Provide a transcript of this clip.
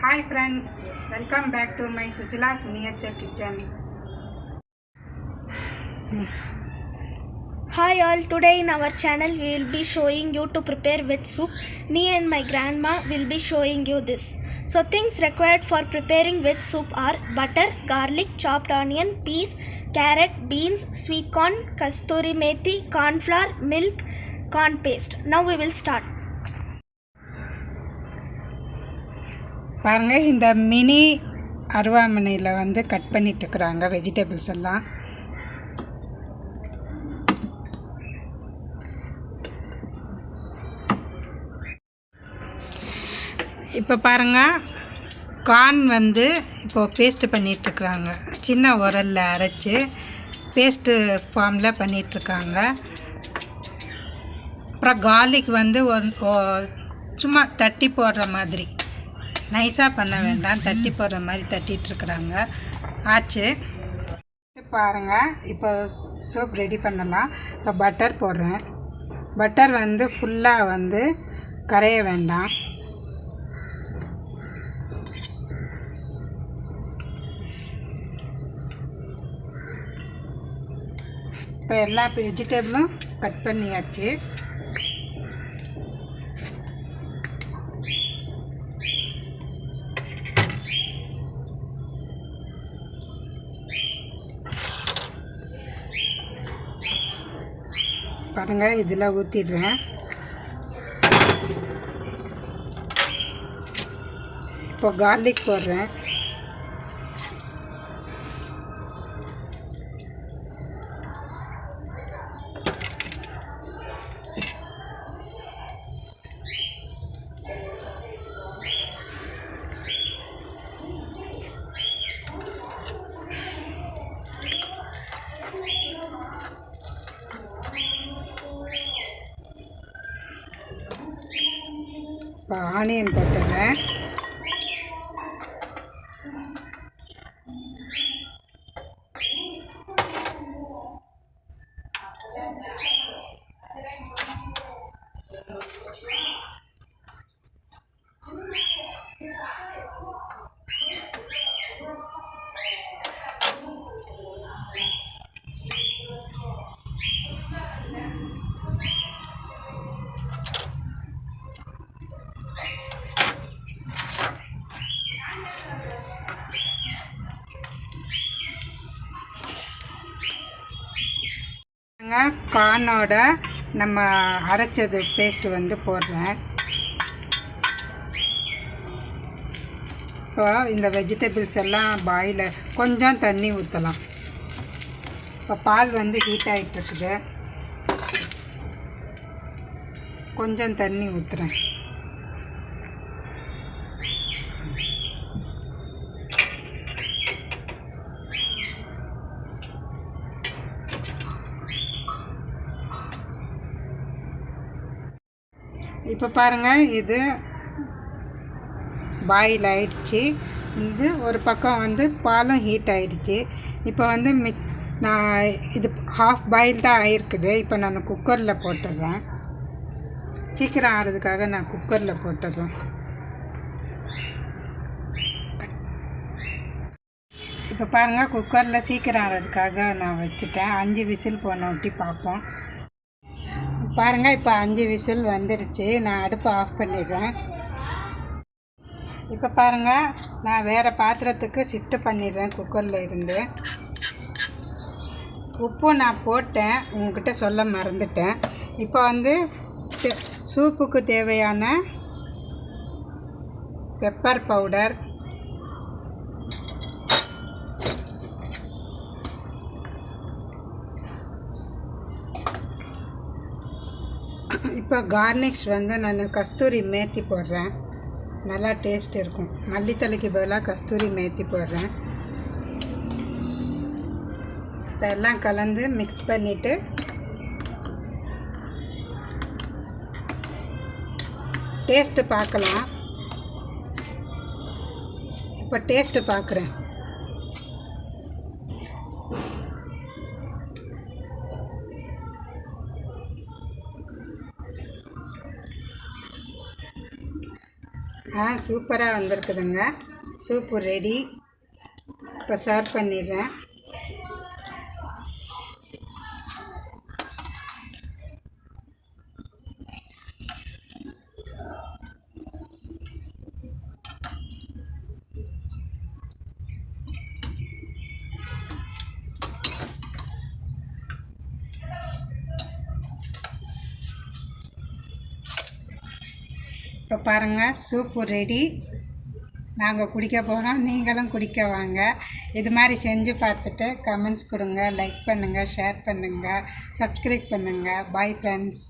Hi friends, welcome back to my Susila's Miniature Kitchen. Hi all, today in our channel we will be showing you to prepare veg soup. Me and my grandma will be showing you this. So things required for preparing veg soup are butter, garlic, chopped onion, peas, carrot, beans, sweet corn, kasturi methi, corn flour, milk, corn paste. Now we will start. பாருங்க இந்த mini அருவாமனையில் வந்து cut பண்ணிட்டு இருக்கிறாங்க vegetables எல்லாம். இப்போ பாருங்கள் corn வந்து இப்போது பேஸ்ட்டு பண்ணிகிட்ருக்குறாங்க. சின்ன உரலில் அரைச்சி பேஸ்ட்டு ஃபார்மில் பண்ணிகிட்ருக்காங்க. அப்புறம் கார்லிக் வந்து சும்மா தட்டி போடுற மாதிரி, நைஸாக பண்ண வேண்டாம், தட்டி போடுற மாதிரி தட்டிகிட்ருக்குறாங்க. ஆச்சு பாருங்கள். இப்போ சூப் ரெடி பண்ணலாம். இப்போ பட்டர் போடுறேன். பட்டர் வந்து ஃபுல்லாக வந்து கரைய வேண்டாம். இப்போ எல்லா வெஜிடபிளும் கட் பண்ணியாச்சு. பாருங்கள், இதில் ஊற்றிடுறேன். இப்போ கார்லிக் போடுறேன். இப்போ ஆனியன் போட்டுறேன். கார்னோட நம்ம அரைச்சது பேஸ்ட்டு வந்து போடுறேன். இப்போ இந்த வெஜிடபிள்ஸ் எல்லாம் பாயில் கொஞ்சம் தண்ணி ஊற்றலாம். இப்போ பால் வந்து ஹீட் ஆகிட்டுருக்குது. கொஞ்சம் தண்ணி ஊற்றுறேன். இப்போ பாருங்கள், இது பாயில் ஆயிடுச்சு. இது ஒரு பக்கம் வந்து பாலும் ஹீட் ஆகிடுச்சு. இப்போ வந்து நான் இது ஹாஃப் பாயில் தான் ஆகிருக்குது. இப்போ நான் குக்கரில் போட்டுடுறேன். சீக்கிரம் ஆகிறதுக்காக நான் குக்கரில் போட்டுடுறேன். இப்போ பாருங்கள், குக்கரில் சீக்கிரம் ஆகிறதுக்காக நான் வச்சுட்டேன். 5 விசில் போன ஒட்டி பார்ப்போம். பாருங்கள், இப்போ 5 விசில் வந்துடுச்சு. நான் அடுப்பை ஆஃப் பண்ணிடுறேன். இப்போ பாருங்கள், நான் வேறு பாத்திரத்துக்கு ஷிஃப்ட் பண்ணிடுறேன். குக்கரில் இருந்து உப்பு நான் போட்டேன், உங்கள்கிட்ட சொல்ல மறந்துட்டேன். இப்போ வந்து சூப்புக்கு தேவையான பெப்பர் பவுடர், இப்போ கார்னிஷ் வந்து நான் கஸ்தூரி மேத்தி போடுறேன். நல்லா டேஸ்ட் இருக்கும். மல்லித்தலைக்கு பதிலாக கஸ்தூரி மேத்தி போடுறேன். இப்போ எல்லாம் கலந்து மிக்ஸ் பண்ணிவிட்டு டேஸ்ட்டு பார்க்கலாம். இப்போ டேஸ்ட்டு பார்க்குறேன். சூப்பராக வந்திருக்குதுங்க. Soup ready. இப்போ சர்வ் பண்ணிடுறேன். இப்போ பாருங்கள், சூப்பு ரெடி. நாங்கள் குடிக்க போகிறோம், நீங்களும் குடிக்க வாங்க. இது மாதிரி செஞ்சு பார்த்துட்டு கமெண்ட்ஸ் கொடுங்க, லைக் பண்ணுங்கள், ஷேர் பண்ணுங்கள், சப்ஸ்கிரைப் பண்ணுங்கள். Bye friends.